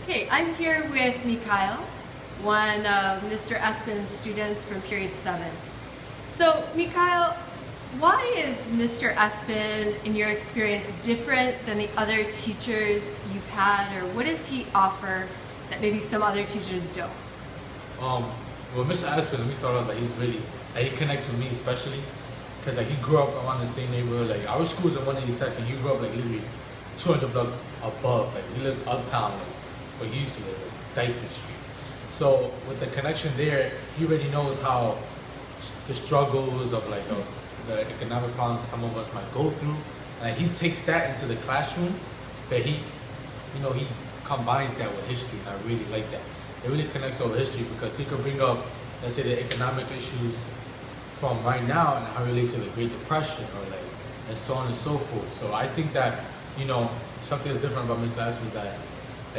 Okay, I'm here with Mikael, one of Mr. Espin's students from period 7. So, Mikael, why is Mr. Espin, in your experience, different than the other teachers you've had, or what does he offer that maybe some other teachers don't? Well, Mr. Espin, let me start off, he connects with me especially, because he grew up around the same neighborhood. Like, our school's in 182nd, he grew up literally 200 blocks above. He lives uptown, where he used to live, Dyke Street. So with the connection there, he already knows how the struggles of the economic problems some of us might go through, and he takes that into the classroom. But he combines that with history, and I really like that. It really connects over history because he could bring up, let's say, the economic issues from right now and how it relates to the Great Depression, and so on and so forth. So I think that something that's different about Mr. Espin is that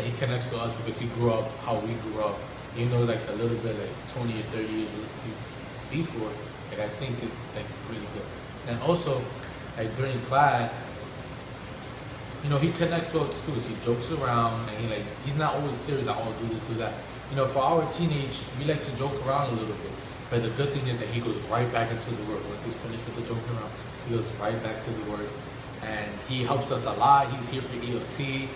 he connects to us because he grew up how we grew up. A little bit 20 or 30 years before. I think it's really good. And also, during class, he connects well with the students. He jokes around, and he's not always serious. Do this, do that. For our teenage, we like to joke around a little bit. But the good thing is that he goes right back into the work. Once he's finished with the joking around, he goes right back to the work, and he helps us a lot. He's here for ELT.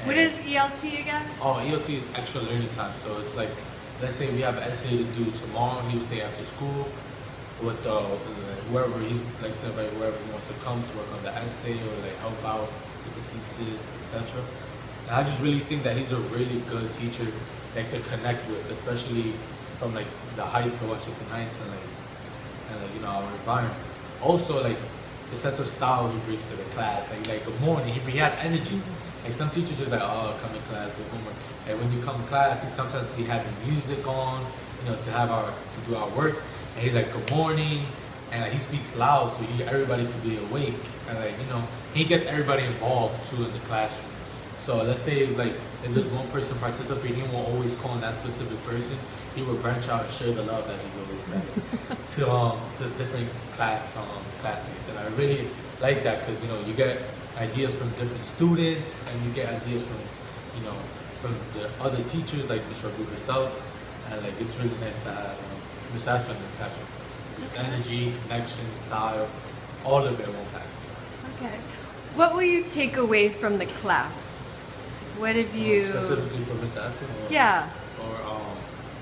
What is ELT again? Oh, ELT is extra learning time. So it's let's say we have an essay to do tomorrow. He will stay after school with whoever whoever wants to come to work on the essay or help out with the pieces, etc. And I just really think that he's a really good teacher, to connect with, especially from the heights of Washington Heights and our environment. Also the sense of style he brings to the class. Good morning, he has energy. Some teachers just come in class, do homework. And when you come to class, he sometimes be having music on, to do our work. And he's good morning, and he speaks loud so everybody can be awake. And he gets everybody involved too in the classroom. So let's say if there's one person participating, he won't always call on that specific person. He will branch out and share the love, as he always says, to different classmates. And I really like that because you get ideas from different students, and you get ideas from the other teachers like Ms. Rabu herself, and it's really nice to have Ms. Espin in the classroom. There's energy, connection, style, all of it in one package. Okay. What will you take away from the class? What have you... Specifically for Mr. Espin? Yeah.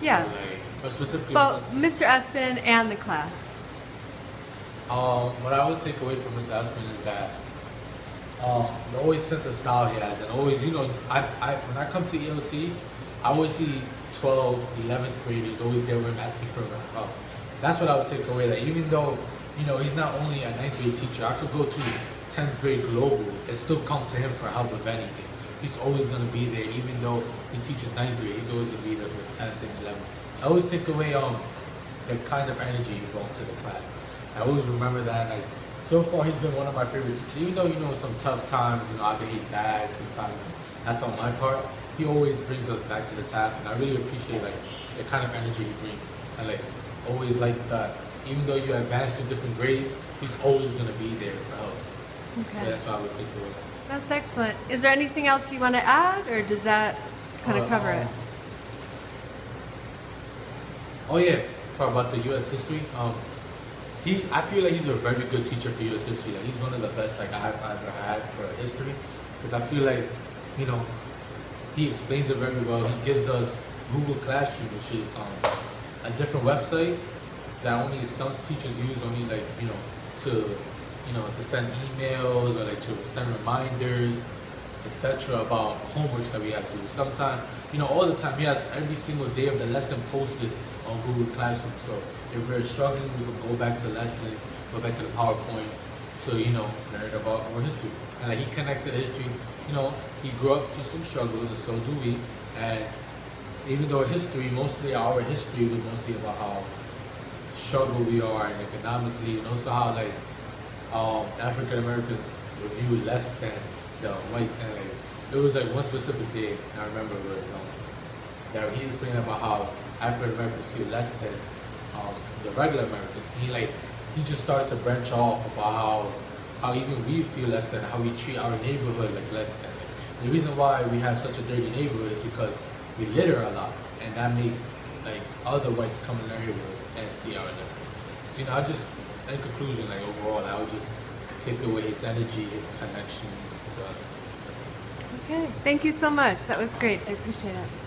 Yeah. Or specifically... Well, Mr. Espin and the class. What I would take away from Mr. Espin is that the always sense of style he has, and always, when I come to ELT, I always see 12th, 11th graders always there with him asking for help. That's what I would take away, that even though, he's not only a 9th grade teacher, I could go to 10th grade global and still come to him for help with anything. He's always going to be there, even though he teaches 9th grade, he's always going to be there for 10th and 11th. I always take away the kind of energy you bring to the class. I always remember that, so far he's been one of my favorite teachers. Even though, some tough times, I could hate bad sometimes, that's on my part. He always brings us back to the task, and I really appreciate the kind of energy he brings. And always that, even though you advance to different grades, he's always gonna be there for help. Okay. So that's why I would take away. That's excellent. Is there anything else you want to add, or does that kind of cover it? Oh yeah, about the U.S. history. I feel he's a very good teacher for U.S. history. He's one of the best I've ever had for history, because I feel he explains it very well. He gives us Google Classroom, which is a different website that only some teachers use, only to send emails or to send reminders, etc. about homeworks that we have to do. Sometimes, all the time, he has every single day of the lesson posted on Google Classroom. So if we're struggling, we can go back to the lesson, go back to the PowerPoint to, learn about our history. And he connects to history. He grew up through some struggles, and so do we. And even though our history was mostly about how struggle we are and economically, and also how African Americans were viewed less than the whites. And there was one specific day I remember was that he explained about how African Americans feel less than the regular Americans. And he just started to branch off about how even we feel less than, how we treat our neighborhood less than. the reason why we have such a dirty neighborhood is because we litter a lot, and that makes like other whites come in our neighborhood and see our listing. So I just, in conclusion, like overall, I would just take away his energy, his connections to us. Okay, thank you so much. That was great. I appreciate it.